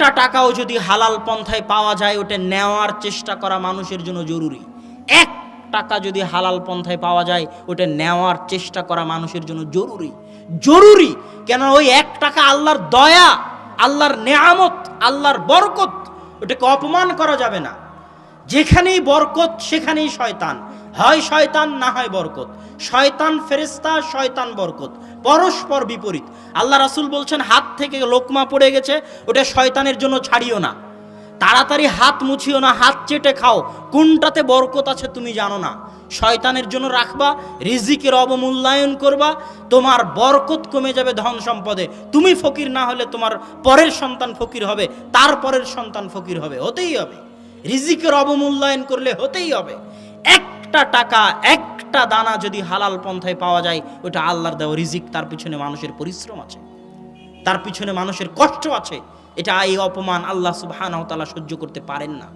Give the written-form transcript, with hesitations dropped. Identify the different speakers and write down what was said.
Speaker 1: একটা টাকাও যদি হালাল পন্থায় পাওয়া যায় ওটা নেওয়ার চেষ্টা করা মানুষের জন্য জরুরি। এক টাকা যদি হালাল পন্থায় পাওয়া যায় ওটা নেওয়ার চেষ্টা করা মানুষের জন্য জরুরি জরুরি। কেন ওই এক টাকা আল্লাহর দয়া, আল্লাহর নেয়ামত, আল্লাহর বরকত, ওটাকে অপমান করা যাবে না। যেখানেই বরকত সেখানেই শয়তান, হয় শয়তান না হয় বরকত। শয়তান ফেরেশতা, শয়তান বরকত, পরস্পর বিপরীত। আল্লাহ রাসূল বলছেন হাত থেকে লোকমা পড়ে গেছে ওটা শয়তানের জন্য ছাড়িও না, তাড়াতাড়ি হাত মুছিও না, হাত চেটে খাও, কোনটাতে বরকত আছে তুমি জানো না। শয়তানের জন্য রাখবা, রিজিকের অবমূল্যায়ন করবা, তোমার বরকত কমে যাবে ধন সম্পদে। তুমি ফকির না হলে তোমার পরের সন্তান ফকির হবে, তার পরের সন্তান ফকির হবে, হতেই হবে। রিজিকের অবমূল্যায়ন করলে হতেই হবে। একটা টাকা, একটা দানা যদি হালাল পন্থায় পাওয়া যায় ওটা আল্লাহর দেওয়া রিজিক, তার পিছনে মানুষের পরিশ্রম আছে, তার পিছনে মানুষের কষ্ট আছে। এটা এই অপমান আল্লাহ সুবহানাহু ওয়া তাআলা সহ্য করতে পারেন না।